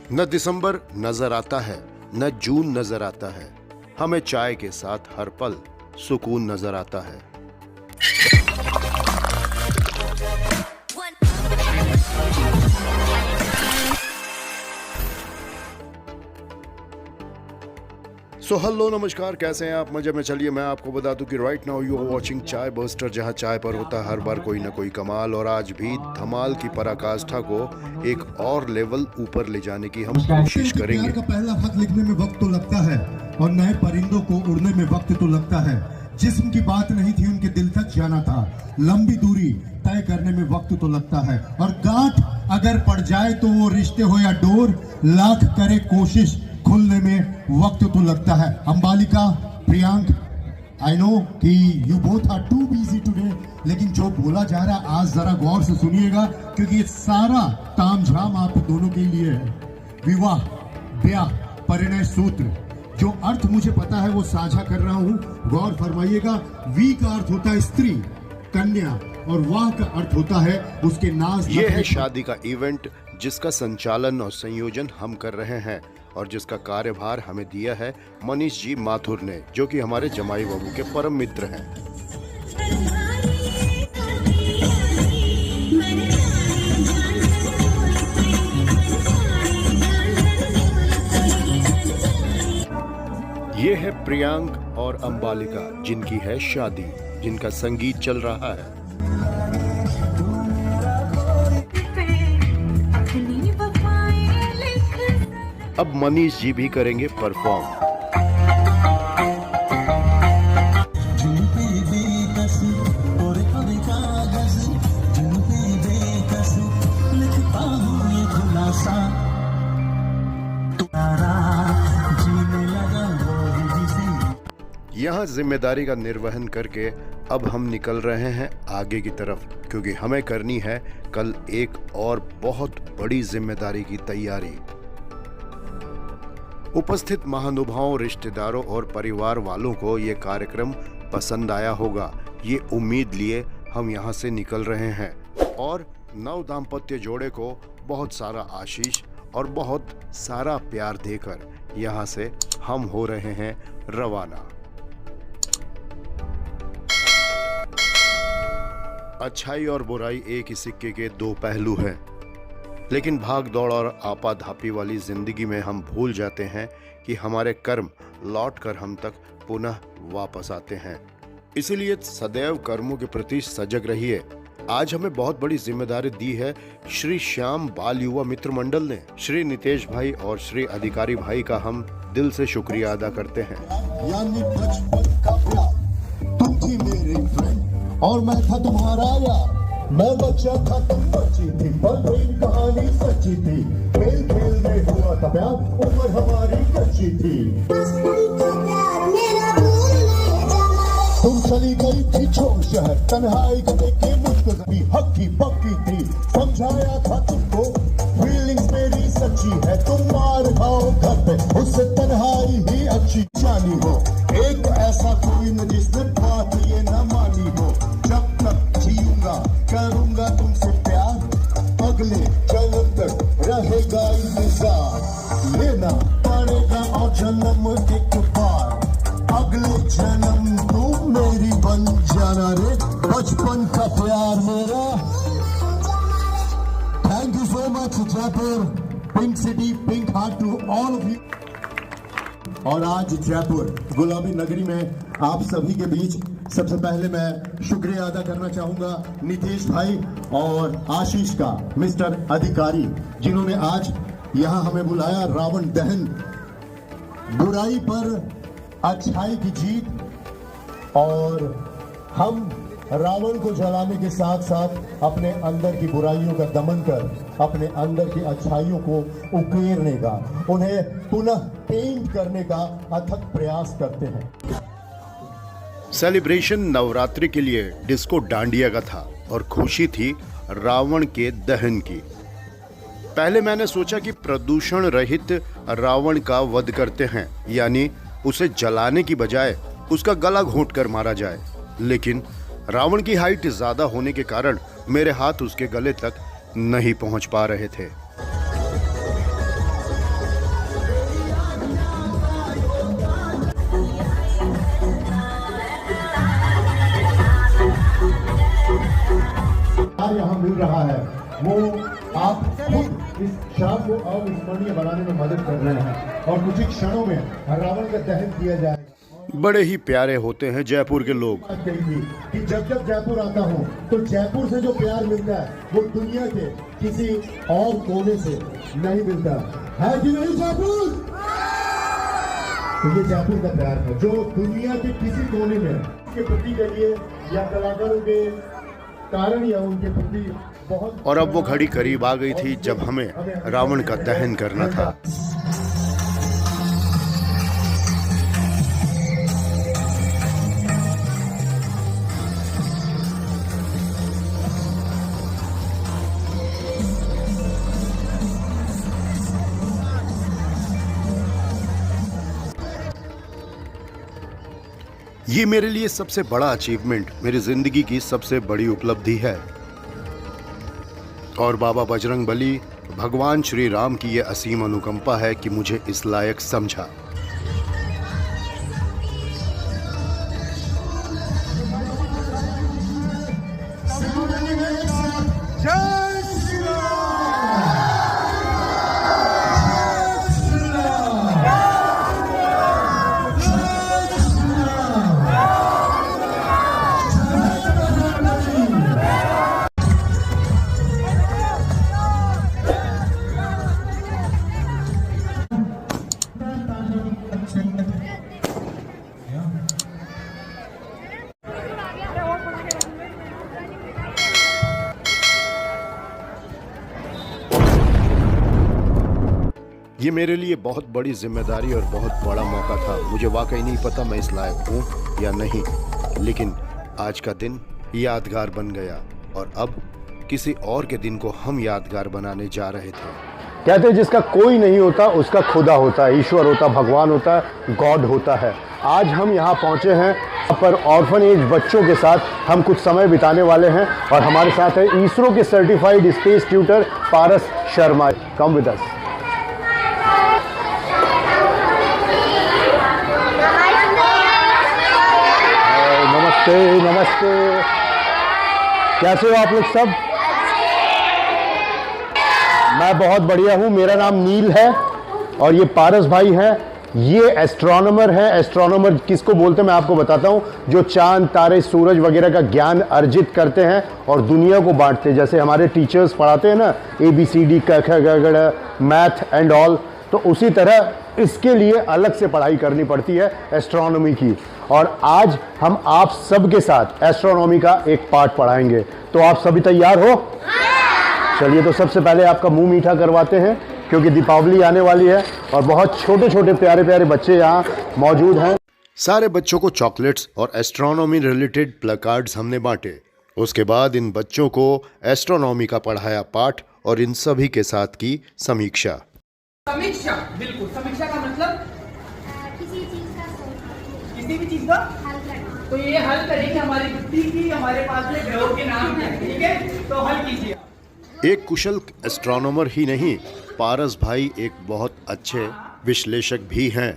न दिसंबर नजर आता है, न जून नजर आता है, हमें चाय के साथ हर पल सुकून नजर आता है। सो हेलो नमस्कार, कैसे हैं आप? मजे में। चलिए मैं आपको बता दूं कि right now you are watching Chai Buster, जहां चाय पर होता है हर बार कोई ना कोई कमाल। और आज भी धमाल की पराकाष्ठा को एक और लेवल ऊपर ले जाने की हम कोशिश करेंगे। का पहला खत लिखने में वक्त तो लगता है और नए परिंदों को उड़ने में वक्त तो लगता है। जिस्म की बात नहीं थी, उनके दिल तक जाना था। लंबी दूरी तय करने में वक्त तो लगता है और गांठ अगर पड़ जाए तो वो रिश्ते हो या डोर, लाख करे कोशिश खुलने में वक्त तो लगता है। अंबालिका, प्रियांक, आई नो कि you both are too busy today, लेकिन जो बोला जा रहा है आज जरा गौर से सुनिएगा, क्योंकि ये सारा तामझाम आप दोनों के लिए है। विवाह, ब्याह, परिणय सूत्र, जो अर्थ मुझे पता है वो साझा कर रहा हूं, गौर फरमाइएगा। वी का अर्थ होता है स्त्री, कन्या, और वाह का अर्थ होता है उसके नाज। ये है शादी का इवेंट जिसका संचालन और संयोजन हम कर रहे हैं और जिसका कार्यभार हमें दिया है मनीष जी माथुर ने, जो कि हमारे जमाई बाबू के परम मित्र हैं। ये है प्रियांक और अंबालिका, जिनकी है शादी, जिनका संगीत चल रहा है। अब मनीष जी भी करेंगे परफॉर्म। यहाँ जिम्मेदारी का निर्वहन करके अब हम निकल रहे हैं आगे की तरफ, क्योंकि हमें करनी है कल एक और बहुत बड़ी जिम्मेदारी की तैयारी। उपस्थित महानुभावों, रिश्तेदारों और परिवार वालों को ये कार्यक्रम पसंद आया होगा, ये उम्मीद लिए हम यहाँ से निकल रहे हैं और नव दाम्पत्य जोड़े को बहुत सारा आशीष और बहुत सारा प्यार देकर यहाँ से हम हो रहे हैं रवाना। अच्छाई और बुराई एक ही सिक्के के दो पहलू हैं, लेकिन भाग दौड़ और आपाधापी वाली जिंदगी में हम भूल जाते हैं कि हमारे कर्म लौटकर हम तक पुनः वापस आते हैं। इसीलिए सदैव कर्मों के प्रति सजग रहिए। आज हमें बहुत बड़ी जिम्मेदारी दी है श्री श्याम बाल युवा मित्र मंडल ने। श्री नितेश भाई और श्री अधिकारी भाई का हम दिल से शुक्रिया अदा करते हैं। यानी बचपन का प्यार, तुम थी मेरे फ्रेंड और मैं था तुम्हारा यार। मैं बच्चा था, तुम बच्ची थी, पर प्रेम कहानी सच्ची थी। खेल खेल में हुआ था प्यार, उम्र हमारी कच्ची थी। तुम चली गई थी छोड़ शहर, तन्हाई को देखे मुझको कभी हक्की पक्की थी। समझाया था तुमको, फीलिंग्स मेरी सच्ची है। तुम मार खाओ घर पे, उससे तन्हाई ही अच्छी जानी हो। एक ऐसा कोई न जिसने बात ये न मानी हो। जब तक जीऊंगा करूंगा तुमसे प्यार, अगले जन्म तक रहेगा इंतजार। लेना पड़ेगा और जन्म एक बार, अगले जन्म तुम मेरी बन जाना रे। बचपन का प्यार मेरा। Thank you so much Jaipur, pink city, pink heart to all of you. और आज जयपुर गुलाबी नगरी में आप सभी के बीच सबसे पहले मैं शुक्रिया अदा करना चाहूंगा नितेश भाई और आशीष का, मिस्टर अधिकारी, जिन्होंने आज यहां हमें बुलाया। रावण दहन, बुराई पर अच्छाई की जीत, और हम रावण को जलाने के साथ साथ अपने अंदर की बुराइयों का दमन कर अपने अंदर की अच्छाइयों को उकेरने का, उन्हें पुनः पेंट करने का अथक प्रयास करते हैं। सेलिब्रेशन नवरात्रि के लिए डिस्को डांडिया का था और खुशी थी रावण के दहन की। पहले मैंने सोचा कि प्रदूषण रहित रावण का वध करते हैं, यानी उसे जलाने की बजाय उसका गला घोंटकर मारा जाए, लेकिन रावण की हाइट ज्यादा होने के कारण मेरे हाथ उसके गले तक नहीं पहुंच पा रहे थे। वो आप खुद इस शाम को अविस्मरणीय बनाने में मदद कर रहे हैं और कुछ ही क्षणों में रावण का दहन किया जाएगा। बड़े ही प्यारे होते हैं जयपुर के लोग। बात कही कि जब जब जयपुर आता हूँ तो जयपुर से जो प्यार मिलता है वो दुनिया के किसी और कोने से नहीं मिलता है कि नहीं जयपुर? तो ये जयपुर का प्यार है जो दुनिया के किसी कोने में के प्रति के लिए या कलाकारों के कारण या उनके प्रति बहुत। और अब वो घड़ी करीब आ गई थी जब हमें रावण का दहन करना था। ये मेरे लिए सबसे बड़ा अचीवमेंट, मेरी जिंदगी की सबसे बड़ी उपलब्धि है। और बाबा बजरंगबली, भगवान श्री राम की ये असीम अनुकंपा है कि मुझे इस लायक समझा। ये मेरे लिए बहुत बड़ी जिम्मेदारी और बहुत बड़ा मौका था। मुझे वाकई नहीं पता मैं इस लायक हूँ या नहीं, लेकिन आज का दिन यादगार बन गया और अब किसी और के दिन को हम यादगार बनाने जा रहे थे। कहते हैं जिसका कोई नहीं होता उसका खुदा होता है, ईश्वर होता, भगवान होता है, गॉड होता है। आज हम यहाँ पहुँचे हैं, यहाँ पर ऑर्फन एज बच्चों के साथ हम कुछ समय बिताने वाले हैं और हमारे साथ है इसरो के certified space tutor Paras Sharma. Come with us. नमस्ते नमस्ते, कैसे हो आप लोग सब? मैं बहुत बढ़िया हूँ। मेरा नाम नील है और ये पारस भाई हैं। ये एस्ट्रोनॉमर है। एस्ट्रोनॉमर किसको बोलते हैं मैं आपको बताता हूँ, जो चांद तारे सूरज वगैरह का ज्ञान अर्जित करते हैं और दुनिया को बांटते हैं। जैसे हमारे टीचर्स पढ़ाते हैं ना ABCD क ख ग घ मैथ एंड ऑल, तो उसी तरह इसके लिए अलग से पढ़ाई करनी पड़ती है एस्ट्रोनॉमी की। और आज हम आप सबके साथ एस्ट्रोनॉमी का एक पार्ट पढ़ाएंगे। तो आप सभी तैयार हो? चलिए, तो सबसे पहले आपका मुंह मीठा करवाते हैं क्योंकि दीपावली आने वाली है और बहुत छोटे छोटे प्यारे प्यारे बच्चे यहाँ मौजूद हैं। सारे बच्चों को चॉकलेट्स और एस्ट्रोनॉमी रिलेटेड प्लकार्ड्स हमने बांटे। उसके बाद इन बच्चों को एस्ट्रोनॉमी का पढ़ाया पाठ और इन सभी के साथ की समीक्षा। समीक्षा, बिल्कुल। समीक्षा का मतलब किसी चीज का किसी भी चीज का हल करना। तो ये हल करेंगे हमारी बुद्धि की, हमारे पास में ग्रहों के नाम है, ठीक है? तो हल कीजिए। एक कुशल एस्ट्रोनॉमर ही नहीं, पारस भाई एक बहुत अच्छे विश्लेषक भी हैं।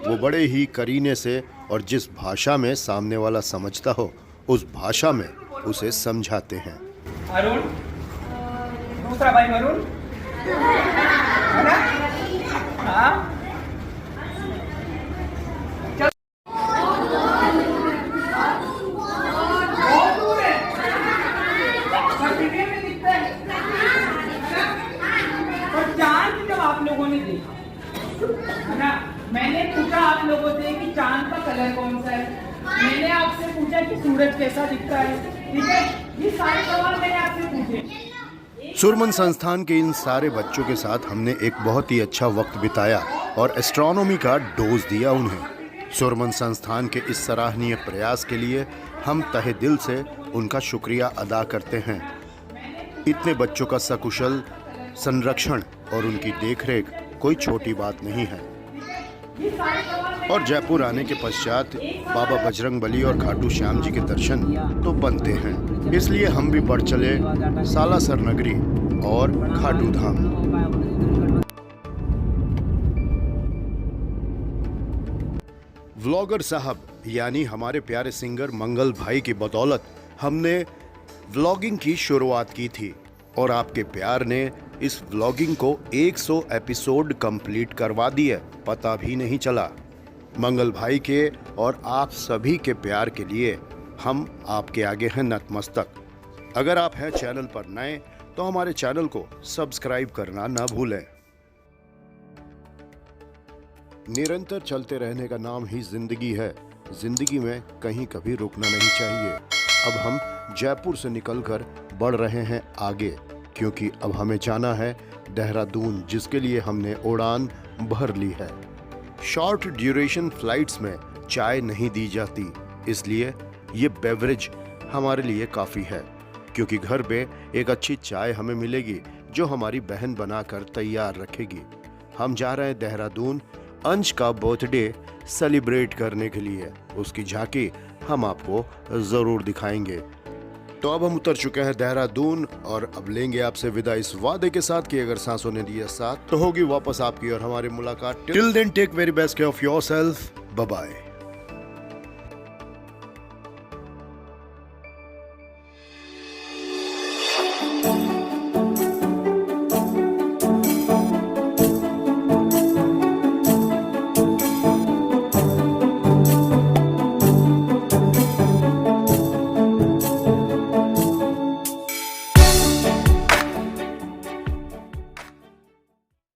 वो बड़े ही करीने से और जिस भाषा में सामने वाला समझता हो उस भाषा में उसे समझाते हैं। अरुण, दूसरा भाई वरुण, है ना? हाँ, आप लोगों ने देखा है ना? मैंने पूछा आप लोगों से कि चांद का कलर कौन सा है, मैंने आपसे पूछा कि सूरज कैसा दिखता है, ठीक है? ये सारे सवाल मैंने आपसे पूछे। सुरमन संस्थान के इन सारे बच्चों के साथ हमने एक बहुत ही अच्छा वक्त बिताया और एस्ट्रोनॉमी का डोज दिया उन्हें। सुरमन संस्थान के इस सराहनीय प्रयास के लिए हम तहे दिल से उनका शुक्रिया अदा करते हैं। इतने बच्चों का सकुशल संरक्षण और उनकी देखरेख कोई छोटी बात नहीं है। और जयपुर आने के पश्चात बाबा बजरंगबली और खाटू श्याम जी के दर्शन तो बनते हैं, इसलिए हम भी बढ़ चले सालासर नगरी और खाटू धाम। व्लॉगर साहब यानी हमारे प्यारे सिंगर मंगल भाई की बदौलत हमने व्लॉगिंग की शुरुआत की थी और आपके प्यार ने इस व्लॉगिंग को 100 एपिसोड कंप्लीट करवा दिए, पता भी नहीं चला। मंगल भाई के और आप सभी के प्यार के लिए हम आपके आगे हैं नतमस्तक। अगर आप हैं चैनल पर नए तो हमारे चैनल को सब्सक्राइब करना ना भूलें। निरंतर चलते रहने का नाम ही जिंदगी है। जिंदगी में कहीं कभी रुकना नहीं चाहिए। अब हम जयपुर से निकलकर बढ़ रहे हैं आगे, क्योंकि अब हमें जाना है देहरादून, जिसके लिए हमने उड़ान भर ली है। शॉर्ट ड्यूरेशन फ्लाइट्स में चाय नहीं दी जाती, इसलिए ये बेवरेज हमारे लिए काफ़ी है, क्योंकि घर पे एक अच्छी चाय हमें मिलेगी जो हमारी बहन बनाकर तैयार रखेगी। हम जा रहे हैं देहरादून अंश का बर्थडे सेलिब्रेट करने के लिए। उसकी झांकी हम आपको ज़रूर दिखाएंगे। तो अब हम उतर चुके हैं देहरादून और अब लेंगे आपसे विदा इस वादे के साथ कि अगर सांसों ने दिया साथ तो होगी वापस आपकी और हमारी मुलाकात। Till then take very best care of yourself. Bye bye.